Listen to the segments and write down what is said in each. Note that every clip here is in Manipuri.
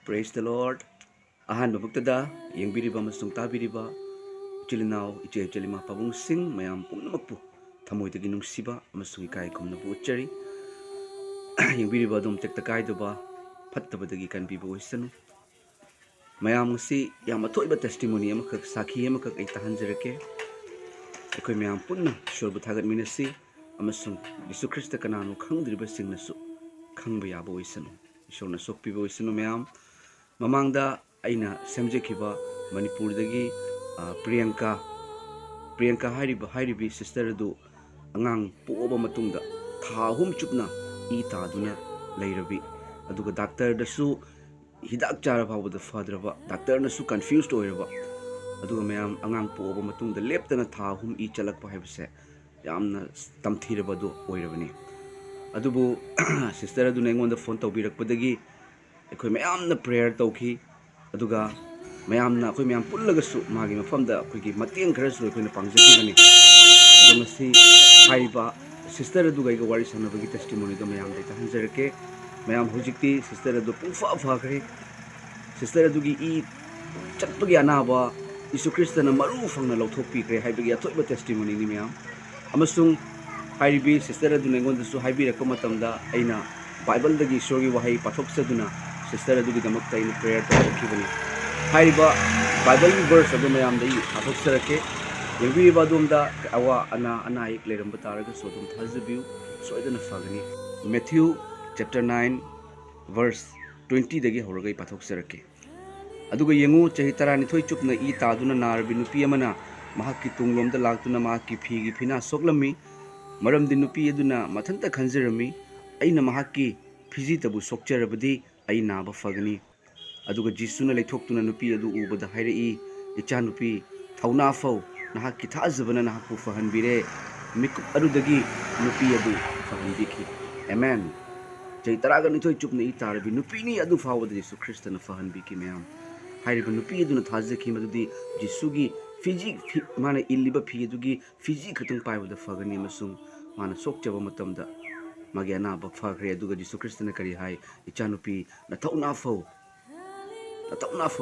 Praise the Lord. Ahan babagtada yang biriba masung tabiriba chilinaw iche chalima pabung sing mayam pumnamak po thamoy tagi nungsiba amasung ikai kumna bu chari yang biriba dum tektakai doba phattabadagi kanbiba oisanu mayam ngasi yam athoiba testimony amakak sakhi amakak ai tahanjarake ekoi mayam punna shorbu thagat minasi amasung Jesu Christa kananu khangdriba singnasu khangba yaba oisanu ishorna sokpiba oisanu mayam mamangda eina semjekiba Manipurdagi Priyanka hairibi sister du angang puoba matungda thahum chupna ita duna leirabi aduga doctor da su hidak chara phawda fadraba doctor na su confused oiraba aduga mayam angang puoba matungda leptana thahum I chalakpa haibse yamna tamthiraba du oirabani adubu sister du eingonda phone tawbirakpadagi ekoi mayamna prayer tawki aduga mayamna akoi mayam pullagasu magi mafamda akoigi mateng kharasu akoina pangjakibani adamasi haiba sister aduga iga wari sanabagi testimony do mayam dai tahanjarake mayam hojikti sister adu pungfa phakre sister adugi I chatpagi anaba Jesu Christa na maru fangna lauthokpikre haibagi athoiba testimony ni mayam amasung hairibi sister adu nengonda su haibirakpa matamda eina Bible dagi sorgi wahai pathoksaduna sister adugi damakta ina prayer tawkibani haiba Bible verse adu mayam dai athoksarake yebi badumda awa ana ik leramba taraga so dum thazabiu soidana fagani Matthew chapter 9 verse 20 dagi horagai pathoksarake aduga yengu chahi tarani thoi chupna I taduna narbi nupi amana mahakki tunglomda laktuna mahakki phigi phina soklami maramdi nupi aduna mathanta khanjarami aina mahakki phiji tabu sokcharabadi aina ba fagani aduga jisuna leithokuna nupi adu ubada hairi icha nupi thauna fau nahakki thazabana nahakku fahanbire mikup adudagi nupi adu fahanbiki amen jai taraga ni thoi chupna I tarbi nupi ni adu fawada Jesu Christa na fahanbiki mayam hairiba nupi adu na thazaki madudi Jesugi fiji mana illiba phi adugi fiji khatang paibada fagani masung mana sokchaba matamda magi anaba phakre aduga Jesu Christa na kari hai icha nupi na thauna fau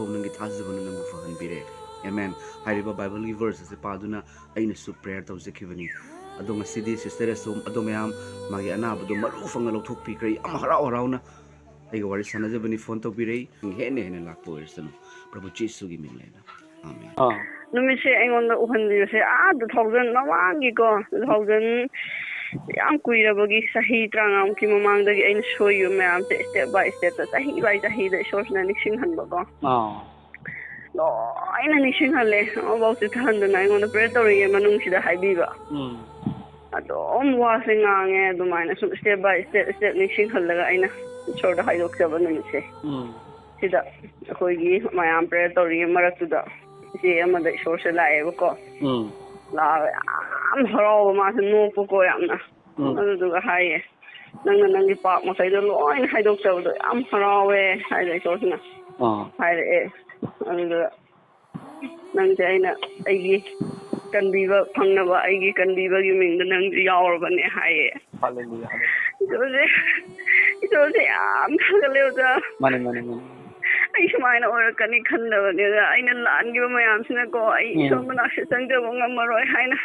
nangi thazabana nangu fahanbire amen hairiba Bible gi verse ase paduna aina su prayer tawjakibani ado ngasidi sister asum ado mayam magi anaba do maru fanga lauthokpi krai am harauna aiga wari sanajabani phone tawbirei hene lakpo irsanu Prabhu Jesu gi minglena amen numise eingonda uhanbiyose 2000 mamangi ko 2000 yang kuirabagi sahi trangam ki mamangdagi ain shoyu mayam step by step sahi by sahi da shortna nixing hanba ko no aina nixing halle about it handana eingonda prayer tawri manung sida haibiba adom wasing ange dumaina step by step nixing hallaga aina chorda haidok jaba numise sida akoigi mayam prayer tawri maraktuda si amada source lae ko la am haro ma no ko yamna aduga haye nangi pak ma saido loin haidok chawdo am harawe haide source na haide aduga nang jaina aigi kanbiba phangnaba aigi kanbiba gi mingda nang yaorbane haye hallelujah ito am khaleuda mane ai sumaina orakani khandabane aina langiba mayamsina ko ai somana sangjaba ngamaroi haina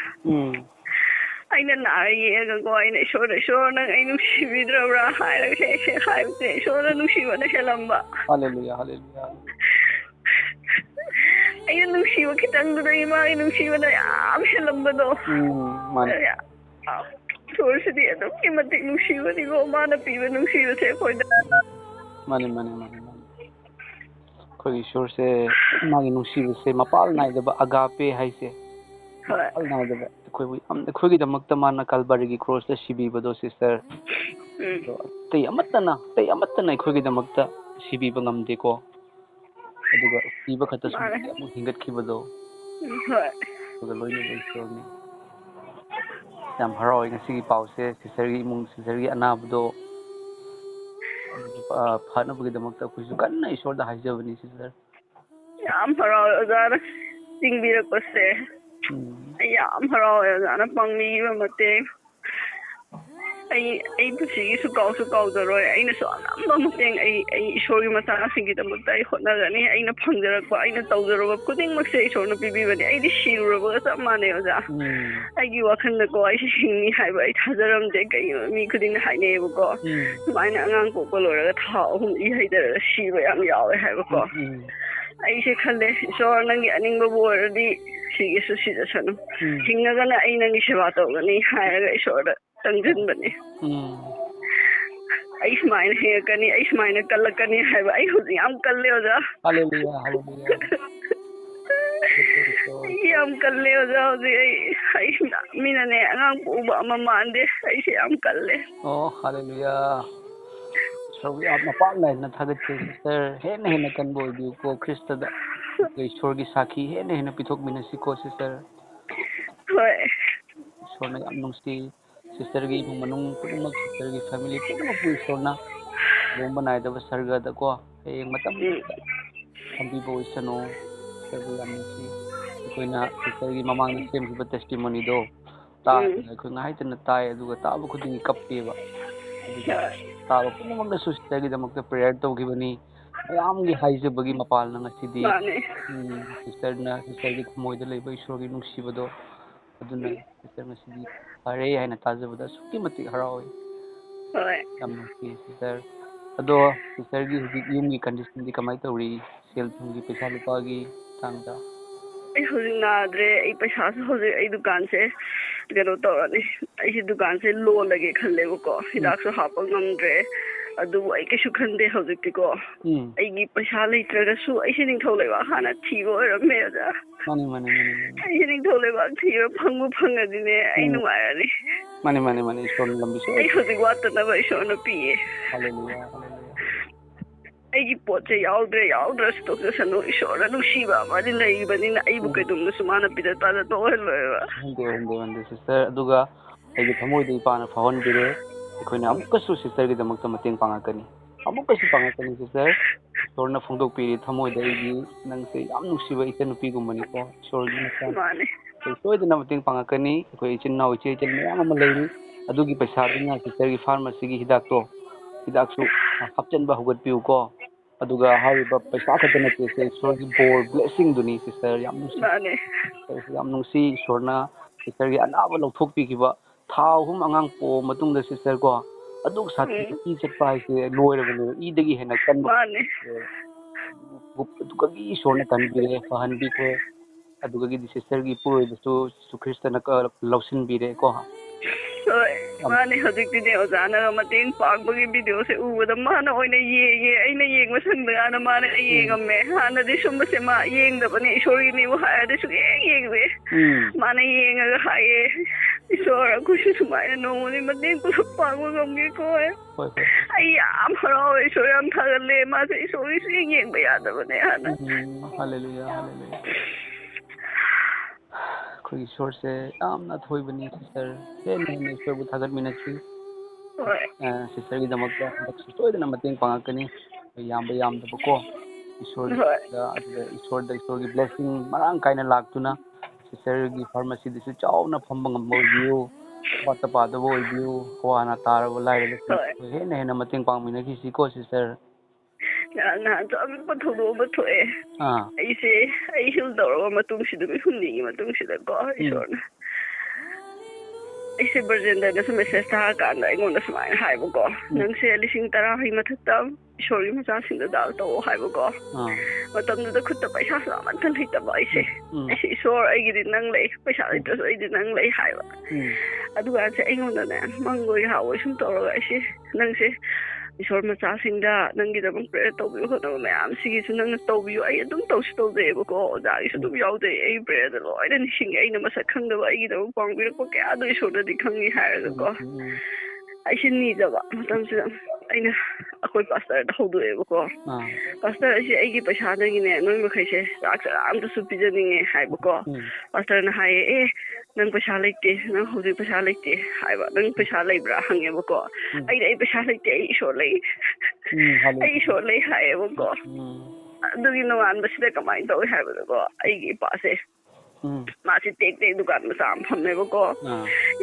aina nariega ko aina shora nang ai nusibidra haira se haibte shora nusibana helamba hallelujah aina nusiba kitang do ima ai nusibana am helambado mane sorsidi adum kimati nusiba di go mana piba nusiba se koida mane khoi shor se magi nusiba se mapal naidaba agape haise mapal naidaba khoi gi damakta mana Calvary gi cross da sibibado sister tei amattana khoi gi damakta sibiba ngamde ko aduga siba khata su amuk hingat khibado aduga loina loisoni yam haroi ngasi gi pause sister gi mung sister gi anabdo phanabagi damakta khoi su kanna isor da haijabani sister yam haroi ozara tingbirakose yam haroi ozara pangmi ba mate ꯑꯩ ꯄꯨꯟꯁꯤꯒꯤꯁꯨ ꯀꯥꯎꯖꯔꯣꯏ ꯑꯩꯅꯁꯨ ꯑꯉꯝꯕ ꯃꯇꯦꯡ ꯑꯩ ꯏꯁꯣꯔꯒꯤ ꯃꯆꯥꯁꯤꯡꯒꯤꯗꯃꯛꯇ ꯑꯩ ꯍꯣꯠꯅꯒꯅꯤ ꯑꯩꯅ ꯐꯪꯖꯔꯛꯄ ꯑꯩꯅ ꯇꯧꯖꯔꯨꯕ ꯈꯨꯗꯤꯡꯃꯛꯁꯦ ꯏꯁꯣꯔꯅ ꯄꯤꯕꯤꯕꯅꯤ ꯑꯩꯗꯤ ꯁꯤꯔꯨꯔꯕꯒ ꯆꯞ ꯃꯥꯟꯅꯩ ꯑꯣꯖꯥ ꯑꯩꯒꯤ ꯋꯥꯈꯜꯗꯀꯣ ꯑꯩꯁꯦ ꯍꯤꯡꯅꯤ ꯍꯥꯏꯕ ꯑꯩ ꯊꯥꯖꯔꯝꯗꯦ ꯀꯩꯅꯣ ꯃꯤ ꯈꯨꯗꯤꯡꯅ ꯍꯥꯏꯅꯩꯌꯦꯕꯀோ ꯁꯨꯃꯥꯏꯅ ꯑꯉꯥꯡ ꯄꯣꯛꯄ ꯂꯣꯏꯔꯒ ꯊꯥ 3 ꯏ ꯍꯩꯗꯔꯒ ꯁꯤꯕ ꯌꯥꯝ ꯌꯥꯎꯋꯦ ꯍꯥꯏꯕꯀꯣ ꯑꯩꯁꯦ ꯈꯜꯂꯦ ꯏꯁꯣꯔ ꯅꯪꯒꯤ ꯑꯅꯤꯡꯕꯕꯨ ꯑꯣꯏꯔꯗꯤ ꯁꯤꯒꯤꯁꯨ ꯁꯤꯖꯁꯅꯨ ꯍꯤꯡꯉꯒꯅ ꯑꯩ ꯅꯪꯒꯤ ꯁꯦꯕꯥ ꯇꯧꯒꯅꯤ ꯍꯥꯏꯔꯒ ꯏꯁꯣꯔꯗ ꯇꯪꯁꯤꯟꯕꯅꯦ ꯑꯩ ꯁꯨꯃꯥꯏꯅ ꯍꯤꯡꯉꯛꯀꯅꯤ ꯑꯩ ꯁꯨꯃꯥꯏꯅ ꯀꯜꯂꯛꯀꯅꯤ ꯍꯥꯏꯕ ꯑꯩ ꯍꯧꯖꯤꯛ ꯌꯥꯝ ꯀꯜꯂꯦ ꯑꯣꯖꯥ Hallelujah, hallelujah. ꯑꯩ ꯌꯥꯝ ꯀꯜꯂꯦ ꯑꯣꯖꯥ ꯍꯧꯖꯤꯛ ꯑꯩ ꯃꯤꯅꯅꯦ ꯑꯉꯥꯡ ꯄꯣꯛꯎꯕ ꯑꯃ ꯃꯥꯟꯗꯦ ꯑꯩꯁꯦ ꯌꯥꯝ ꯀꯜꯂꯦ Oh, hallelujah. ꯏꯁꯣꯔꯒꯤ ꯃꯄꯥꯟ ꯅꯥꯏꯅ ꯊꯥꯒꯠꯆꯩ ꯁꯤꯁꯇꯔ ꯍꯦꯟꯅ ꯀꯟꯕ ꯑꯣꯏꯕꯤꯌꯨꯀꯣ ꯈ꯭ꯔꯤꯁꯇꯗ ꯏꯁꯣꯔꯒꯤ ꯁꯥꯈꯤ ꯍꯦꯟꯅ ꯄꯤꯊꯣꯛꯃꯤꯟꯅꯁꯤꯀꯣ ꯁꯤꯁꯇꯔ ꯍꯣꯏ ꯏꯁꯣꯔꯅ ꯌꯥꯝ ꯅꯨꯡꯁꯤ ꯁꯤꯁꯇꯔꯒꯤ ꯏꯃꯨꯡ ꯃꯅꯨꯡ ꯄꯨꯝꯅꯃꯛ ꯁꯤꯁꯇꯔꯒꯤ ꯐꯦꯃꯤꯂꯤ ꯄꯨꯝꯅꯃꯛꯄꯨ ꯏꯁꯣꯔꯅ ꯂꯣꯡꯕ ꯅꯥꯏꯗꯕ ꯁꯔꯒꯗꯀꯣ ꯍꯌꯦꯡ ꯃꯇꯝꯗ ꯊꯝꯕꯤꯕ ꯑꯣꯏꯁꯅꯨ ꯁꯤꯁꯇꯔꯕꯨ ꯌꯥꯝ ꯅꯨꯡꯁꯤ ꯑꯩꯈꯣꯏꯅ ꯁꯤꯁꯇꯔꯒꯤ ꯃꯃꯥꯡꯗ ꯁꯦꯝꯈꯤꯕ ꯇꯦꯁꯇꯤꯃꯣꯅꯤꯗꯣ ꯇꯥꯗꯅ ꯑꯩꯈꯣꯏ ꯉꯥꯏꯇꯅ ꯇꯥꯏ ꯑꯗꯨꯒ ꯇꯥꯕ ꯈꯨꯗꯤꯡꯒꯤ ꯀꯞꯄꯦꯕ ꯑꯗꯨꯒ ꯇꯥꯕ ꯄꯨꯝꯅꯃꯛꯅꯁꯨ ꯁꯤꯁꯇꯔꯒꯤꯗꯃꯛꯇ ꯄ꯭ꯔꯦꯌꯔ ꯇꯧꯈꯤꯕꯅꯤ ꯃꯌꯥꯝꯒꯤ ꯍꯥꯏꯖꯕꯒꯤ ꯃꯄꯥꯜꯅ ꯉꯁꯤꯗꯤ ꯁꯤꯁꯇꯔꯒꯤ ꯊꯃꯣꯏꯗ ꯂꯩꯕ ꯏꯁꯣꯔꯒꯤ ꯅꯨꯡꯁꯤꯕꯗꯣ ꯑꯗꯨꯅ ꯁꯤꯁꯇꯔ ꯉꯁꯤꯗꯤ ꯐꯔꯦ ꯍꯥꯏꯅ ꯇꯥꯖꯕꯗ ꯑꯁꯨꯛꯀꯤ ꯃꯇꯤꯛ ꯍꯔꯥꯎꯏ ꯌꯥꯝ ꯅꯨꯡꯁꯤ ꯁꯤꯁꯇꯔ ꯑꯗꯣ ꯁꯤꯁꯇꯔꯒꯤ ꯍꯧꯖꯤꯛ ꯌꯨꯝꯒꯤ ꯀꯟꯗꯤꯁꯟꯗꯤ ꯀꯃꯥꯏꯅ ꯇꯧꯔꯤ ꯁꯦꯜ ꯊꯨꯝꯒꯤ ꯄꯩꯁꯥ ꯂꯨꯄꯥꯒꯤ ꯃꯇꯥꯡꯗ ꯑꯩ ꯍꯧꯖꯤꯛ ꯅꯥꯗ꯭ꯔꯦ ꯑꯩ ꯄꯩꯁꯥꯁꯨ ꯍꯧꯖꯤꯛ ꯑꯩ ꯗꯨꯀꯥꯟꯁꯦ ꯀꯩꯅꯣ ꯇꯧꯔꯅꯤ ꯑꯩꯁꯦ ꯗꯨꯀꯥꯟꯁꯦ ꯂꯣꯜꯂꯒꯦ ꯈꯜꯂꯦꯕꯀꯣ ꯍꯤꯗꯥꯛꯁꯨ ꯍꯥꯞꯄ ꯉꯝꯗ꯭ꯔꯦ ꯑꯗꯨꯕꯨ ꯑꯩ ꯀꯩꯁꯨ ꯈꯟꯗꯦ ꯍꯧꯖꯤꯛꯇꯤꯀോ ꯑꯩꯒꯤ ꯄꯩꯁꯥ ꯂꯩꯇ꯭ꯔꯒꯁꯨ ꯑꯩꯁꯦ ꯅꯤꯡꯊꯧ ꯂꯩꯕꯥꯛ ꯍꯥꯟꯅ ꯊꯤꯕ ꯑꯣꯏꯔꯝꯃꯦ ꯑꯣꯖꯥ ꯃꯥꯅꯤ ꯑꯩꯁꯦ ꯅꯤꯡꯊꯧ ꯂꯩꯕꯥꯛ ꯊꯤꯕ ꯐꯪꯉꯗꯤꯅꯦ ꯑꯩ ꯅꯨꯡꯉꯥꯏꯔꯅꯤ ꯃꯥꯅꯤ ꯏꯁꯣꯔꯅ ꯂꯝꯕꯤꯁꯨ ꯑꯩ ꯍꯧꯖꯤꯛ ꯋꯥꯠꯇꯅꯕ ꯏꯁꯣꯔꯅ ꯄꯤꯌꯦ ꯑꯩꯒꯤ ꯄꯣꯠꯁꯦ ꯌꯥꯎꯗ꯭ꯔꯁꯨ ꯇꯣꯛꯆꯁꯅꯨ ꯏꯁꯣꯔꯅ ꯅꯨꯡꯁꯤꯕ ꯑꯃꯗꯤ ꯂꯩꯔꯤꯕꯅꯤꯅ ꯑꯩꯕꯨ ꯀꯩꯗꯧꯅꯁꯨ ꯃꯥꯅ ꯄꯤꯗ ꯄꯥꯗ ꯇꯣꯛꯍꯜꯂꯣꯏꯕ ꯍꯟꯗꯦ ꯁꯤꯁꯇꯔ ꯑꯗꯨꯒ ꯑꯩꯒꯤ ꯊꯃꯣꯏꯗ ꯏꯄꯥꯅ ꯐꯥꯎꯍꯟꯕꯤꯔꯦ ꯑꯩꯈꯣꯏꯅ ꯑꯃꯨꯛꯀꯁꯨ ꯁꯤꯁꯇꯔꯒꯤꯗꯃꯛꯇ ꯃꯇꯦꯡ ꯄꯥꯡꯉꯛꯀꯅꯤ ꯁꯤꯁꯇꯔ ꯏꯁꯣꯔꯅ ꯐꯣꯡꯗꯣꯛꯄꯤꯔꯤ ꯊꯃꯣꯏꯗ ꯑꯩꯒꯤ ꯅꯪꯁꯦ ꯌꯥꯝ ꯅꯨꯡꯁꯤꯕ ꯏꯆꯟꯅꯨꯄꯤꯒꯨꯝꯕꯅꯤꯀꯣ ꯏꯁꯣꯔꯒꯤ ꯃꯆꯥ ꯃꯥꯅꯦ ꯑꯩꯈꯣꯏ ꯁꯣꯏꯗꯅ ꯃꯇꯦꯡ ꯄꯥꯡꯉꯛꯀꯅꯤ ꯑꯩꯈꯣই ꯏꯆꯤꯟ ꯏꯅꯥꯎ ꯏꯆꯦ ꯃꯌꯥꯝ ꯑꯃ ꯂꯩꯔꯤ ꯑꯗꯨꯒꯤ ꯄꯩꯁꯥꯗꯨꯅ ꯁꯤꯁꯇꯔꯒꯤ ꯐꯥꯔꯃꯥꯁꯤꯒꯤ ꯍꯤꯗꯥꯛꯁꯨ ꯍꯥꯞꯆꯤꯟꯕ ꯍꯧꯒꯠꯄꯤꯌꯨꯀꯣ ꯑꯗꯨꯒ ꯍꯥꯏꯔꯤꯕ ꯄꯩꯁꯥ ꯈꯛꯇ ꯅꯠꯇꯦ ꯏꯁꯣꯔꯒꯤ ꯕꯣꯔ ꯕ꯭ꯂꯦꯁꯤꯡꯗꯨꯅꯤ ꯁꯤꯁꯇꯔ ꯌꯥꯝ ꯅꯨꯡꯁꯤ ꯌꯥꯝ ꯅꯨꯡꯁꯤ ꯏꯁꯣꯔꯅ ꯁꯤꯁꯇꯔꯒꯤ ꯑꯅꯥꯕ ꯂꯧꯊꯣꯛꯄꯤꯈꯤꯕ ꯊꯥ 3 ꯑꯉꯥꯡ ꯄꯣꯛꯑ ꯃꯇꯨꯡꯗ ꯁꯤꯁꯇꯔ ꯀꯣ ꯑꯗꯨꯛ ꯁꯥꯊꯤꯅ ꯏ ꯆꯠꯄ ꯍꯥꯏꯁꯦ ꯂꯣꯏꯔꯕꯅꯦꯕ ꯏꯗꯒꯤ ꯍꯦꯟꯅ ꯀꯟꯕ ꯑꯗꯨꯒꯤ ꯏꯁꯣꯔꯅ ꯀꯟꯕꯤꯔꯦ ꯐꯍꯟꯕꯤꯈ꯭ꯔꯦ ꯑꯗꯨꯒꯤꯗꯤ ꯁꯤꯁꯇꯔꯒꯤ ꯏꯄꯨꯔꯣꯏꯕꯁꯨ ꯖꯤꯁꯨ ꯈ꯭ꯔꯤꯁꯇꯅ ꯂꯧꯁꯤꯟꯕꯤꯔꯦꯀꯣ ꯍꯣꯏ ꯃꯥꯅꯦ ꯍꯧꯖꯤꯛꯇꯤꯅꯦ ꯑꯣꯖꯥꯅꯒ ꯃꯇꯦꯡ ꯄꯥꯡꯕꯒꯤ ꯚꯤꯗꯤꯑꯣꯁꯦ ꯎꯕꯗ ꯃꯥꯅ ꯑꯣꯏꯅ ꯌꯦꯡꯉꯦ ꯑꯩꯅ ꯌꯦꯡꯕ ꯁꯪꯗꯀꯥꯟꯗ ꯃꯥꯅ ꯌꯦꯡꯉꯝꯃꯦ ꯍꯥꯟꯅꯗꯤ ꯁꯨꯝꯕꯁꯦ ꯃꯥ ꯌꯦꯡꯗꯕꯅꯦ ꯏꯁꯣꯔꯒꯤꯅꯦꯕꯨ ꯍꯥꯏꯔꯗꯤ ꯁꯨꯡꯌꯦꯡ ꯌꯦꯡꯗꯦ ꯃꯥꯅ ꯌꯦꯡꯉꯒ ꯍꯥꯏꯌꯦ ꯏꯁꯣꯔ ꯑꯩꯈꯣꯏꯁꯨ ꯁꯨꯃꯥꯏꯅ ꯅꯣꯡꯃꯗꯤ ꯃꯇꯦꯡ ꯄꯨꯂꯞ ꯄꯥꯡꯕ ꯉꯝꯒꯦꯀꯣ ꯑꯩ ꯌꯥꯝ ꯍꯔꯥꯎꯋꯦ ꯏꯁꯣꯔ ꯌꯥꯝ ꯊꯥꯒꯠꯂꯦ ꯃꯥꯁꯦ ꯏꯁꯣꯔꯒꯤ ꯁꯨꯡꯌꯦꯡ ꯌꯦꯡꯕ ꯌꯥꯗꯕꯅꯦ ꯍꯥꯟꯅ ꯑꯩꯈꯣꯏꯒꯤ ꯏꯁꯣꯔꯁꯦ ꯌꯥꯝꯅ ꯑꯊꯣꯏꯕꯅꯤ ꯁꯤꯁꯇꯔ ꯍꯦꯟꯅ ꯏꯁꯣꯔꯕꯨ ꯊꯥꯒꯠꯃꯤꯟꯅꯁꯤ ꯁꯤꯁꯇꯔꯒꯤꯗꯃꯛꯇ ꯍꯟꯗꯛꯁꯨ ꯁꯣꯏꯗꯅ ꯃꯇꯦꯡ ꯄꯥꯡꯉꯛꯀꯅꯤ ꯌꯥꯝꯗꯕꯀꯣ ꯏꯁꯣꯔꯒꯤ ꯕ꯭ꯂꯦꯁꯤꯡ ꯃꯔꯥꯡ ꯀꯥꯏꯅ ꯂꯥꯛꯇꯨꯅ ꯁꯤꯁꯇꯔꯒꯤ ꯐꯥꯔꯃꯥꯁꯤꯗꯁꯨ ꯆꯥꯎꯅ ꯐꯝꯕ ꯉꯝꯕ ꯑꯣꯏꯕꯤꯌꯨ ꯑꯋꯥꯠ ꯑꯄꯥꯗꯕ ꯑꯣꯏꯕꯤꯌꯨ ꯑꯋꯥ ꯑꯅꯥ ꯇꯥꯔꯕ ꯂꯥꯏꯔꯕꯁꯤꯡ ꯍꯦꯟꯅ ꯃꯇꯦꯡ ꯄꯥꯡꯃꯤꯟꯅꯈꯤꯁꯤꯀꯣ ꯁꯤꯁꯇꯔ ꯅꯍꯥꯟꯁꯨ ꯑꯄꯤꯛꯄ ꯊꯧꯗꯣꯛ ꯑꯃ ꯊꯣꯛꯑꯦ ꯑꯩ ꯍꯤꯜ ꯇꯧꯔꯕ ꯃꯇꯨꯡꯁꯤꯗ ꯅꯨꯃꯤꯠ 8ꯅꯤꯒꯤ ꯃꯇꯨꯡꯁꯤꯗꯀꯣ ꯏꯁꯣꯔꯅ ꯑꯩꯁꯦ ꯕꯔꯖꯦꯟꯗꯔꯗꯁꯨ ꯃꯦꯁꯦꯖ ꯊꯥꯔꯀꯥꯟꯗ ꯑꯩꯉꯣꯟꯗ ꯁꯨꯃꯥꯏꯅ ꯍꯥꯏꯕꯀꯣ ꯅꯪꯁꯦ 10,000 ꯃꯊꯛꯇ ꯏꯁꯣꯔꯒꯤ ꯃꯆꯥꯁꯤꯡꯗ ꯗꯥꯜ ꯇꯧꯑꯣ ꯍꯥꯏꯕꯀꯣ ꯃꯇꯝꯗꯨꯗ ꯈꯨꯠꯇ ꯄꯩꯁꯥꯁꯨ ꯑꯃꯠꯇ ꯂꯩꯇꯕ ꯑꯩꯁꯦ ꯏꯁꯣꯔ ꯑꯩꯒꯤꯗꯤ ꯅꯪ ꯂꯩ ꯄꯩꯁꯥ ꯂꯩꯇ꯭ꯔꯁꯨ ꯑꯩꯗꯤ ꯅꯪ ꯂꯩ ꯍꯥꯏꯕ ꯑꯗꯨꯀꯥꯟꯁꯦ ꯑꯩꯉꯣꯟꯗꯅꯦ ꯃꯪꯕꯣꯏ ꯍꯥꯎꯕꯣꯏ ꯁꯨꯝ ꯇꯧꯔꯒ ꯑꯩꯁꯦ ꯅꯪꯁꯦ ꯏꯁꯣꯔ ꯃꯆꯥꯁꯤꯡꯗ ꯅꯪꯒꯤꯗꯃꯛ ꯄ꯭ꯔꯦꯌꯔ ꯇꯧꯕꯤꯌꯨ ꯍꯣꯠꯅꯕ ꯃꯌꯥꯝꯁꯤꯒꯤꯁꯨ ꯅꯪꯅ ꯇꯧꯕꯤꯌꯨ ꯑꯩ ꯑꯗꯨꯝ ꯇꯧꯖꯩꯑꯕꯀꯣ ꯑꯣꯖꯥꯒꯤꯁꯨ ꯑꯗꯨꯝ ꯌꯥꯎꯖꯩ ꯑꯩ ꯄ꯭ꯔꯦꯌꯔꯗ ꯂꯣꯏꯅ ꯅꯤꯡꯁꯤꯡꯉꯦ ꯑꯩꯅ ꯃꯁꯛ ꯈꯪꯗꯕ ꯑꯩꯒꯤꯗꯃꯛ ꯄꯥꯡꯕꯤꯔꯛꯄ ꯀꯌꯥꯗꯣ ꯏꯁꯣꯔꯗꯗꯤ ꯈꯪꯉꯤ ꯍꯥꯏꯔꯒꯀꯣ ꯑꯩꯁꯦ ꯅꯤꯖꯕ ꯃꯇꯝꯁꯤꯗ ꯑꯩꯅ ꯑꯩꯈꯣꯏ ꯄꯥꯁꯇꯔꯗ ꯍꯧꯗꯣꯛꯑꯦꯕꯀꯣ ꯄꯥꯁꯇꯔ ꯑꯩꯁꯦ ꯑꯩꯒꯤ ꯄꯩꯁꯥꯗꯒꯤꯅꯦ ꯅꯣꯏ ꯃꯈꯩꯁꯦ ꯆꯥꯛ ꯆꯔꯥ ꯑꯝꯇꯁꯨ ꯄꯤꯖꯅꯤꯡꯉꯦ ꯍꯥꯏꯕꯀꯣ ꯄꯥꯁꯇꯔꯅ ꯍꯥꯏꯌꯦ ꯅꯪ ꯄꯩꯁꯥ ꯂꯩꯇꯦ ꯅꯪ ꯍꯧꯖꯤꯛ ꯄꯩꯁꯥ ꯂꯩꯇꯦ ꯍꯥꯏꯕ ꯅꯪ ꯄꯩꯁಾ ꯂꯩꯕ꯭ꯔꯥ ꯍꯪꯉꯦꯕꯀோ ꯑꯩ ꯄꯩꯁꯥ ꯂꯩꯇꯦ ꯑꯩ ꯏꯁꯣꯔ ꯂꯩ ꯑꯩ ꯏꯁꯣꯔ ꯂꯩ ꯍꯥꯏꯌꯦꯕꯀꯣ ꯑꯗꯨꯒꯤ ꯅꯣꯡꯉꯥꯟꯕꯁꯤꯗ ꯀꯃꯥꯏꯅ ꯇꯧꯏ ꯍꯥꯏꯕꯗꯀꯣ ꯑꯩꯒꯤ ꯏꯄꯥꯁꯦ ꯃꯥꯁꯤ ꯇꯦꯛ ꯗꯨꯀꯥꯟ ꯃꯆꯥ ꯑꯃ ꯐꯝꯃꯦꯕꯀꯣ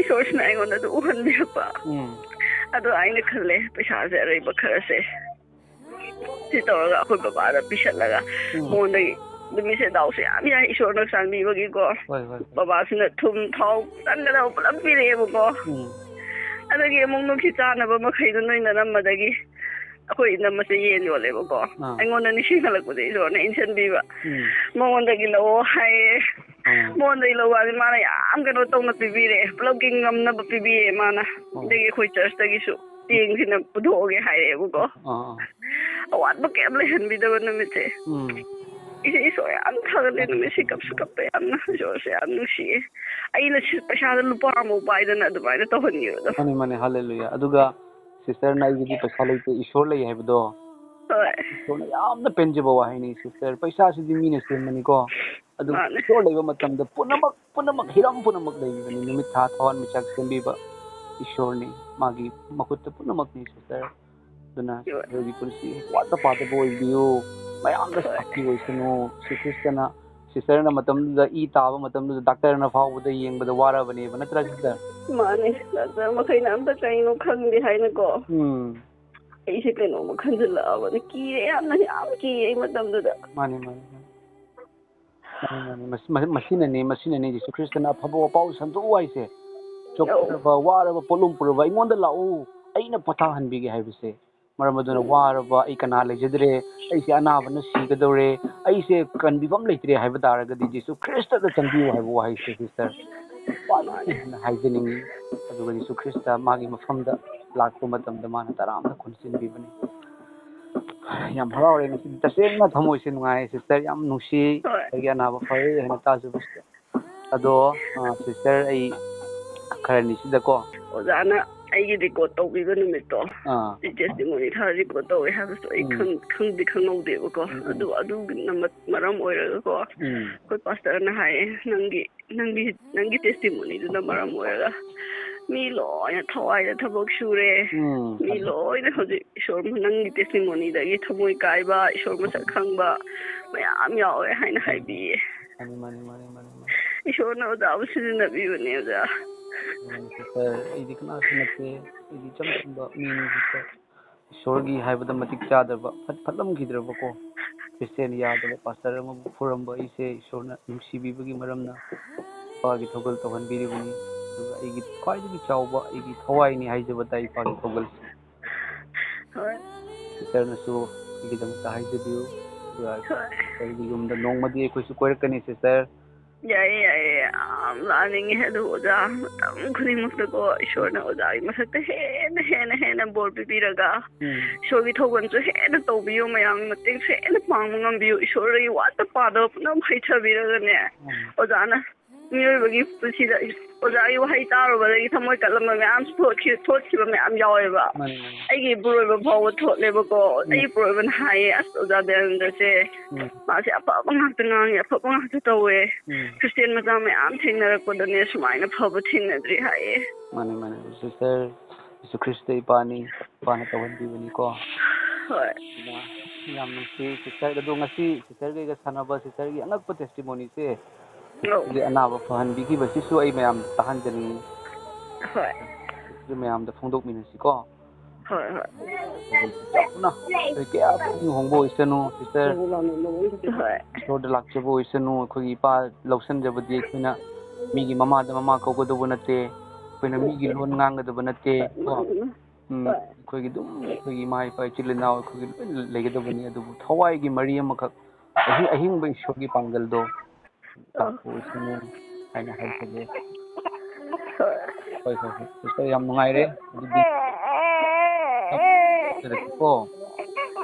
ꯏꯁꯣꯔꯁꯤꯅ ꯑꯩꯉꯣꯟꯗ ꯑꯗꯨ ꯎꯍꯟꯕꯤꯔꯛꯄ ꯑꯗꯣ ꯑꯩꯅ ꯈꯜꯂꯦ ꯄꯩꯁꯥꯁꯦ ꯑꯔꯩꯕ ꯈꯔꯁꯦ ꯁꯤ ꯇꯧꯔꯒ ꯑꯩꯈꯣꯏ ꯕꯕꯥꯗ ꯄꯤꯁꯜꯂꯒ ꯃꯉꯣꯟꯗꯒꯤ ꯅꯨꯃꯤꯠꯁꯦ ꯗꯥꯎꯁꯦ ꯌꯥꯝ ꯌꯥꯏ ꯏꯁꯣꯔꯅ ꯆꯥꯟꯕꯤꯕꯒꯤꯀꯣ ꯕꯕꯥꯁꯤꯅ ꯊꯨꯝ ꯊꯥꯎ ꯆꯪꯒꯗꯕ ꯄꯨꯂꯞ ꯄꯤꯔꯛꯑꯦꯕꯀꯣ ꯑꯗꯒꯤ ꯑꯃꯨꯛ ꯅꯨꯡꯁꯤ ꯆꯥꯅꯕ ꯃꯈꯩꯗꯣ ꯅꯣꯏꯅꯔꯝꯕꯗꯒꯤ ꯑꯩꯈꯣꯏ ꯏꯅꯝꯃꯁꯦ ꯌꯦꯟ ꯌꯣꯜꯂꯦꯕꯀꯣ ꯑꯩꯉꯣꯟꯗ ꯅꯤꯡꯁꯤꯡꯍꯜꯂꯛꯄꯗ ꯏꯁꯣꯔꯅ ꯏꯟꯁꯤꯟꯕꯤꯕ ꯃꯉꯣꯟꯗꯒꯤ ꯂꯧꯑꯣ ꯍꯥꯏꯌꯦ ꯃꯉꯣꯟꯗꯒꯤ ꯂꯧꯕ ꯃꯥꯅ ꯌꯥꯝ ꯀꯩꯅꯣ ꯇꯧꯅ ꯄꯤꯕꯤꯔꯛꯑꯦ ꯄꯨꯂꯞꯀꯤ ꯉꯝꯅꯕ ꯄꯤꯕꯤꯌꯦ ꯃꯥꯅ ꯑꯗꯒꯤ ꯑꯩꯈꯣꯏ ꯆꯔꯆꯇꯒꯤꯁꯨ ꯆꯦꯡꯁꯤꯅ ꯄꯨꯊꯣꯛꯑꯒꯦ ꯍꯥꯏꯔꯛꯑꯦꯕꯀꯣ ꯑꯋꯥꯠꯄ ꯀꯌꯥꯝ ꯂꯩꯍꯟꯕꯤꯗꯕ ꯅꯨꯃꯤꯠꯁꯦ ꯏꯁꯣꯔ ꯌꯥꯝ ꯊꯥꯒꯠꯂꯦ ꯅꯨꯃꯤꯠꯁꯦ ꯀꯞꯁꯨ ꯀꯞꯄꯦ ꯌꯥꯝꯅ ꯏꯁꯣꯔꯁꯦ ꯌꯥꯝ ꯅꯨꯡꯁꯤꯌꯦ ꯑꯩꯅ ꯄꯩꯁꯥꯗ ꯂꯨꯄꯥ ꯑꯃꯐꯥꯎ ꯄꯥꯏꯗꯅ ꯑꯗꯨꯃꯥꯏꯅ ꯇꯧꯍꯟꯈꯤꯕꯗꯣ ꯃꯥꯅꯤ ꯍꯜꯂꯦꯂꯨꯌꯥ ꯑꯗꯨꯒ ꯁꯤꯁꯇꯔꯅ ꯑꯩꯒꯤꯗꯤ ꯄꯩꯁꯥ ꯂꯩꯇꯦ ꯏꯁꯣꯔ ꯂꯩ ꯍꯥꯏꯕꯗꯣ ꯏꯁꯣꯔꯅ ꯌꯥꯝꯅ ꯄꯦꯟꯖꯕ ꯋꯥꯍꯩꯅꯤ ꯁꯤꯁꯇꯔ ꯄꯩꯁꯥꯁꯤꯗꯤ ꯃꯤꯅ ꯁꯦꯝꯕꯅꯤꯀꯣ ꯑꯗꯨ ꯏꯁꯣꯔ ꯂꯩꯕ ꯃꯇꯝꯗ ꯄꯨꯝꯅꯃꯛ ꯍꯤꯔꯝ ꯄꯨꯝꯅꯃꯛ ꯂꯩꯕꯅꯤ ꯅꯨꯃꯤꯠ ꯊꯥ ꯊꯋꯥꯟꯃꯤꯆꯥꯛ ꯁꯦꯝꯕꯤꯕ ꯏꯁꯣꯔꯅꯤ ꯃꯥꯒꯤ ꯃꯈꯨꯠꯇ ꯄꯨꯝꯅꯃꯛꯅꯤ ꯁꯤꯁꯇꯔ ꯑꯗꯨꯅ ꯁꯤꯁꯇꯔꯒꯤ ꯄꯨꯟꯁꯤ ꯋꯥꯠꯄ ꯄꯥꯗꯕ ꯑꯣꯏꯕꯤꯌꯨ ꯃꯌꯥꯝꯗ ꯁꯥꯈꯤ ꯑꯣꯏꯁꯅꯨ ꯁꯤ ꯈ꯭ꯔꯤꯁꯇꯅ ꯁꯤꯁꯇꯔꯅ ꯃꯇꯝꯗꯨꯗ ꯏ ꯇꯥꯕ ꯃꯇꯝꯗꯨꯗ ꯗꯥꯛꯇꯔꯅ ꯐꯥꯎꯕꯗ ꯌꯦꯡꯕꯗ ꯋꯥꯔꯕꯅꯦꯕ ꯅꯠꯇ꯭ꯔꯥ ꯁꯤꯁꯇꯔ ꯃꯥꯅꯦ ꯗꯥꯛꯇꯔ ꯃꯈꯩꯅ ꯑꯝꯇ ꯀꯩꯅꯣ ꯈꯪꯗꯦ ꯍꯥꯏꯅꯀꯣ ꯑꯩꯁꯦ ꯀꯩꯅꯣꯝꯃ ꯈꯟꯖꯤꯜꯂꯛꯑꯕꯅꯤ ꯀꯤꯔꯦ ꯌꯥꯝ ꯀꯤꯌꯦ ꯑꯩ ꯃꯇꯝꯗꯨꯗ ꯃꯥꯅꯤ ꯃꯁꯤꯅꯅꯤ ꯖꯤꯁꯨ ꯈ꯭ꯔꯤꯁꯇꯅ ꯑꯐꯕ ꯋꯥꯄꯥꯎ ꯁꯟꯗꯣꯛꯎ ꯍꯥꯏꯁꯦ ꯆꯣꯛꯊꯔꯕ ꯋꯥꯔꯕ ꯄꯣꯠꯂꯨꯝ ꯄꯨꯔꯕ ꯑꯩꯉꯣꯟꯗ ꯂꯥꯛꯎ ꯑꯩꯅ ꯄꯣꯊꯥꯍꯟꯕꯤꯒꯦ ꯍꯥꯏꯕꯁꯦ ꯃꯔꯝ ꯑꯗꯨꯅ ꯋꯥꯔꯕ ꯑꯩ ꯀꯅꯥ ꯂꯩꯖꯗ꯭ꯔꯦ ꯑꯩꯁꯦ ꯑꯅꯥꯕꯅ ꯁꯤꯒꯗꯧꯔꯦ ꯑꯩꯁꯦ ꯀꯟꯕꯤꯐꯝ ꯂꯩꯇ꯭ꯔꯦ ꯍꯥꯏꯕ ꯇꯥꯔꯒꯗꯤ ꯖꯤꯁꯨ ꯈ꯭ꯔꯤꯁꯇꯗ ꯆꯪꯕꯤꯌꯨ ꯍꯥꯏꯕ ꯋꯥꯍꯩꯁꯦ ꯁꯤꯁꯇꯔ ꯈ꯭ꯋꯥꯏꯗꯒꯤ ꯍꯥꯏꯖꯅꯤꯡꯉꯤ ꯑꯗꯨꯒ ꯖꯤꯁꯨ ꯈ꯭ꯔꯤꯁꯇ ꯃꯥꯒꯤ ꯃꯐꯝꯗ ꯂꯥꯛꯄ ꯃꯇꯝꯗ ꯃꯥꯅ ꯇꯔꯥꯝꯅ ꯈꯨꯟꯁꯤꯟꯕꯤꯕꯅꯤ ꯌꯥꯝ ꯍꯔꯥꯎꯔꯦ ꯉꯁꯤꯗꯤ ꯇꯁꯦꯡꯅ ꯊꯃꯣꯏꯁꯦ ꯅꯨꯡꯉꯥꯏ ꯁꯤꯁꯇꯔ ꯌꯥꯝ ꯅꯨꯡꯁꯤ ꯑꯩꯒꯤ ꯑꯅꯥꯕ ꯐꯔꯦ ꯍꯥꯏꯅ ꯇꯥꯖꯕꯁꯤꯗ ꯑꯗꯣ ꯁꯤꯁꯇꯔ ꯑꯩ ꯈꯔꯅꯤꯁꯤꯗꯀꯣ ꯑꯣꯖꯥꯅ ꯑꯩꯒꯤ ꯔꯦꯀꯣꯔꯠ ꯇꯧꯕꯤꯕ ꯅꯨꯃꯤꯠꯇꯣ ꯇꯦꯁꯇꯤꯃꯣꯅꯤ ꯊꯥꯔ ꯔꯦꯀꯣꯔꯠ ꯇꯧꯋꯦ ꯍꯥꯏꯕꯁꯨ ꯑꯩ ꯈꯪꯍꯧꯗꯦꯕꯀꯣ ꯑꯗꯨꯅ ꯃꯔꯝ ꯑꯣꯏꯔꯒꯀꯣ ꯑꯩꯈꯣই ꯄꯥꯁꯇꯔꯅ ꯍꯥꯏꯌꯦ ꯅꯪꯒꯤ ꯇꯦꯁꯇꯤꯃꯣꯅꯤꯗꯨꯅ ꯃꯔꯝ ꯑꯣꯏꯔꯒ ꯃꯤ ꯂꯣꯏꯅ ꯊꯋꯥꯏꯗ ꯊꯕꯛ ꯁꯨꯔꯦ ꯃꯤ ꯂꯣꯏꯅ ꯍꯧꯖꯤꯛ ꯏꯁꯣꯔ ꯅꯪꯒꯤ ꯇꯦꯁꯇꯤꯃꯣꯅꯤꯗꯒꯤ ꯊꯃꯣꯏ ꯀꯥꯏꯕ ꯏꯁꯣꯔ ꯃꯁꯛ ꯈꯪꯕ ꯃꯌꯥꯝ ꯌꯥꯎꯋꯦ ꯍꯥꯏꯅ ꯍꯥꯏꯕꯤꯌꯦ ꯏꯁꯣꯔꯅ ꯑꯣꯖꯥꯕꯨ ꯁꯤꯖꯤꯟꯅꯕꯤꯕꯅꯦ ꯑꯣꯖꯥ ꯑꯩꯗꯤ ꯀꯅꯥꯁꯨ ꯅꯠꯇꯦ ꯑꯩꯗꯤ ꯏꯆꯝ ꯆꯝꯕ ꯃꯤꯅꯤ ꯁꯤꯁꯇꯔ ꯏꯁꯣꯔꯒꯤ ꯍꯥꯏꯕꯗ ꯃꯇꯤꯛ ꯆꯥꯗꯕ ꯐꯠꯂꯝꯈꯤꯗ꯭ꯔꯕꯀꯣ ꯈ꯭ꯔꯤꯁꯇꯦꯟ ꯌꯥꯗꯕ ꯄꯥꯁꯇꯔ ꯑꯃꯕꯨ ꯐꯨꯔꯝꯕ ꯑꯩꯁꯦ ꯏꯁꯣꯔꯅ ꯅꯨꯡꯁꯤꯕꯤꯕꯒꯤ ꯃꯔꯝꯅ ꯏꯄꯥꯒꯤ ꯊꯧꯒꯜ ꯇꯧꯍꯟꯕꯤꯔꯤꯕꯅꯤ ꯑꯗꯨꯒ ꯑꯩꯒꯤ ꯈ꯭ꯋꯥꯏꯗꯒꯤ ꯆꯥꯎꯕ ꯑꯩꯒꯤ ꯊꯋꯥꯏꯅꯤ ꯍꯥꯏꯖꯕ ꯇꯥꯏ ꯏꯄꯥꯒꯤ ꯊꯧꯒꯜꯁꯦ ꯁꯤꯁꯇꯔꯅꯁꯨ ꯑꯩꯒꯤꯗꯃꯛꯇ ꯍꯥꯏꯖꯕꯤꯌꯨ ꯑꯗꯨꯒ ꯑꯩꯒꯤ ꯌꯨꯝꯗ ꯅꯣꯡꯃꯗꯤ ꯑꯩꯈꯣꯏꯁꯨ ꯀꯣꯏꯔꯛꯀꯅꯤ ꯁꯤꯁꯇꯔ ꯌꯥꯏꯌꯦ ꯌꯥꯝ ꯂꯥꯛꯅꯤꯡꯉꯦ ꯑꯗꯨ ꯑꯣꯖꯥ ꯃꯇꯝ ꯈꯨꯗꯤꯡꯃꯛꯇꯀꯣ ꯏꯁꯣꯔꯅ ꯑꯣꯖꯥꯒꯤ ꯃꯁꯛꯇ ꯍꯦꯟꯅ ꯕꯣꯔ ꯄꯤꯕꯤꯔꯒ ꯏꯁꯣꯔꯒꯤ ꯊꯧꯒꯜꯁꯨ ꯍꯦꯟꯅ ꯇꯧꯕꯤꯌꯨ ꯃꯌꯥꯝꯒꯤ ꯃꯇꯦꯡꯁꯨ ꯍꯦꯟꯅ ꯄꯥꯡꯕ ꯉꯝꯕꯤꯌꯨ ꯏꯁꯣꯔꯒꯤ ꯋꯥꯠꯇ ꯄꯥꯗꯕ ꯄꯨꯝꯅꯃꯛ ꯍꯩꯊꯕꯤꯔꯒꯅꯦ ꯑꯣꯖꯥꯅ ꯃꯤꯑꯣꯏꯕꯒꯤ ꯄꯨꯟꯁꯤꯗ ꯑꯣꯖꯥꯒꯤ ꯋꯥꯍꯩ ꯇꯥꯔꯨꯕꯗꯒꯤ ꯊꯃꯣꯏ ꯀꯠꯂꯝꯕ ꯃꯌꯥꯝꯁꯨ ꯊꯣꯠꯈꯤꯕ ꯃꯌꯥꯝ ꯌꯥꯎꯋꯦꯕ ꯑꯩꯒꯤ ꯏꯄꯨꯔꯣꯏꯕ ꯐꯥꯎꯕ ꯊꯣꯠꯂꯦꯕꯀோ ꯑꯩꯒꯤ ꯏꯄꯨꯔꯣꯏꯕꯅ ꯍꯥꯏꯌꯦ ꯑꯁ ꯑꯣꯖꯥ ꯗꯌꯥꯅꯟꯗꯁꯦ ꯃꯥꯁꯦ ꯑꯐꯕ ꯉꯥꯛꯇ ꯉꯥꯡꯉꯦ ꯑꯐꯕ ꯉꯥꯛꯇ ꯇꯧꯋꯦ ꯈ꯭ꯔꯤꯁꯇꯦꯟ ꯃꯆꯥ ꯃꯌꯥꯝ ꯊꯦꯡꯅꯔꯛꯄꯗꯅꯦ ꯁꯨꯃꯥꯏꯅ ꯐꯕ ꯊꯦꯡꯅꯗ꯭ꯔꯤ ꯍꯥꯏꯌꯦ ꯃꯥꯅꯤ ꯁꯤꯁꯇꯔ ꯖꯤꯁꯨ ꯈ꯭ꯔꯤꯁꯇ ꯏꯄꯥꯅꯤ ꯏꯄꯥꯅ ꯇꯧꯍꯟꯕꯤꯕꯅꯤꯀꯣ ꯌꯥꯝ ꯅꯨꯡꯁꯤ ꯁꯤꯁꯇꯔ ꯑꯗꯣ ꯉꯁꯤ ꯁꯤꯁꯇꯔꯒꯩꯒ ꯁꯥꯟꯅꯕ ꯁꯤꯁꯇꯔꯒꯤ ꯑꯉꯛꯄ ꯇꯦꯁꯇꯤꯃꯣꯅꯤꯁꯦ ꯁꯤꯁꯇꯔꯒꯤ ꯑꯅꯥꯕ ꯐꯍꯟꯕꯤꯈꯤꯕꯁꯤꯁꯨ ꯑꯩ ꯃꯌꯥꯝ ꯇꯥꯍꯟꯖꯅꯤꯡꯉꯤ ꯃꯌꯥꯝꯗ ꯐꯣꯡꯗꯣꯛꯃꯤꯟꯅꯁꯤꯀꯣ ꯆꯥꯎꯅ ꯑꯩꯈꯣꯏ ꯀꯌꯥ ꯄꯨꯛꯅꯤꯡ ꯍꯣꯡꯕ ꯑꯣꯏꯁꯅꯨ ꯁꯤꯁꯇꯔ ꯏꯁꯣꯔꯗ ꯂꯥꯛꯆꯕ ꯑꯣꯏꯁꯅꯨ ꯑꯩꯈꯣꯏꯒꯤ ꯏꯄꯥ ꯂꯧꯁꯟꯖꯕꯗꯤ ꯑꯩꯈꯣꯏꯅ ꯃꯤꯒꯤ ꯃꯃꯥꯗ ꯃꯃꯥ ꯀꯧꯒꯗꯧꯕ ꯅꯠꯇꯦ ꯑꯩꯈꯣꯏꯅ ꯃꯤꯒꯤ ꯂꯣꯟ ꯉꯥꯡꯒꯗꯕ ꯅꯠꯇꯦ ꯀꯣ ꯑꯩꯈꯣꯏꯒꯤ ꯑꯗꯨꯝ ꯑꯩꯈꯣꯏꯒꯤ ꯏꯃꯥ ꯏꯄꯥ ꯏꯆꯤꯜ ꯏꯅꯥꯎ ꯑꯩꯈꯣꯏꯒꯤ ꯂꯣꯏꯅ ꯂꯩꯒꯗꯕꯅꯤ ꯑꯗꯨꯕꯨ ꯊꯋꯥꯏꯒꯤ ꯃꯔꯤ ꯑꯃꯈꯛ ꯑꯍꯤꯡꯕ ꯏꯁꯣꯔꯒꯤ ꯄꯥꯡꯒꯜꯗꯣ ꯇꯥꯛꯄ ꯑꯣꯏꯁꯅꯨ ꯍꯥꯏꯅ ꯍꯥꯏꯖꯒꯦ ꯍꯣꯏ ꯁꯤꯁꯇꯔ ꯌꯥꯝ ꯅꯨꯡꯉꯥꯏꯔꯦ ꯑꯗꯨꯗꯤ ꯀꯣ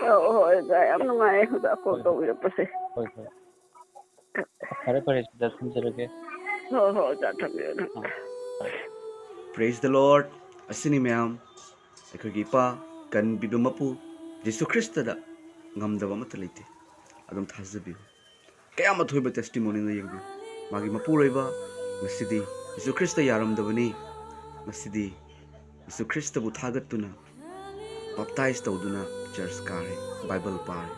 ꯍꯣꯏ ꯑꯣꯖꯥ ꯌꯥꯝ ꯅꯨꯡꯉꯥꯏꯔꯦ ꯑꯣꯖꯥ ꯀꯣꯜ ꯇꯧꯕꯤꯔꯛꯄꯁꯦ ꯍꯣꯏ ꯐꯔꯦ ꯁꯤꯁꯇꯔ ꯊꯝꯖꯔꯒꯦ ꯍꯣꯏ ꯑꯣꯖꯥ ꯊꯝꯕꯤꯔꯣ ꯄ꯭ꯔꯦꯖ ꯗ ꯂꯣꯔꯗ ꯑꯁꯤꯅꯤ ꯃꯌꯥꯝ ꯑꯩꯈꯣꯏꯒꯤ ꯏꯄꯥ ꯀꯟꯕꯤꯕ ꯃꯄꯨ ꯖꯤꯁꯨ ꯈ꯭ꯔꯤꯁꯇꯗ ꯉꯝꯗꯕ ꯑꯃꯠꯇ ꯂꯩꯇꯦ ꯑꯗꯨꯝ ꯊꯥꯖꯕꯤꯌꯨ ꯀꯌꯥꯝ ꯑꯊꯣꯏꯕ ꯇꯦꯁꯇꯤꯃꯣꯅꯤꯅ ꯌꯦꯡꯕꯤꯌꯨ ꯃꯥꯒꯤ ꯃꯄꯨꯔꯣꯏꯕ ꯉꯁꯤꯗꯤ ꯖꯤꯁꯨ ꯈ꯭ꯔꯤꯁꯇ ꯌꯥꯔꯝꯗꯕꯅꯤ ꯉꯁꯤꯗꯤ ꯖꯤꯁꯨ ꯈ꯭ꯔꯤꯁꯇꯕꯨ ꯊꯥꯒꯠꯇꯨꯅ ꯕꯥꯞꯇꯥꯏꯖ ꯇꯧꯗꯨꯅ ꯆꯔꯆ ꯀꯥꯔꯦ ꯕꯥꯏꯕꯜ ꯄꯥꯔꯦ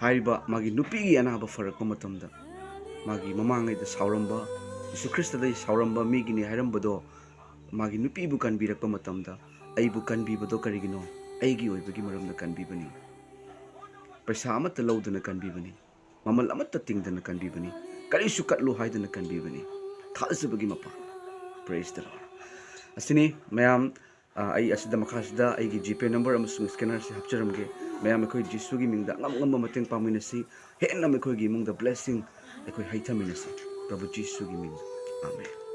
ꯍꯥꯏꯔꯤꯕ ꯃꯥꯒꯤ ꯅꯨꯄꯤꯒꯤ ꯑꯅꯥꯕ ꯐꯔꯛꯄ ꯃꯇꯝꯗ ꯃꯥꯒꯤ ꯃꯃꯥꯡꯉꯩꯗ ꯁꯥꯎꯔꯝꯕ ꯖꯤꯁꯨ ꯈ꯭ꯔꯤꯁꯇꯗ ꯁꯥꯎꯔꯝꯕ ꯃꯤꯒꯤꯅꯤ ꯍꯥꯏꯔꯝꯕꯗꯣ magi nupi bu kanbirak pa matamda ai bu kanbibado karigino aigi oibagi maramna kanbibani paisa amata lawdana kanbibani mamal amata tingdana kanbibani karisu katlu haidana kanbibani thasabagi mapa praise the Lord asini mayam ai asida makasida aigi GP number amasung scanner si hapcharamge mayam ekoi Jesu gi mingda ngam mateng paminasi henna ekoi gi mungda blessing ekoi haithaminasi Prabhu Jesu gi mingda amen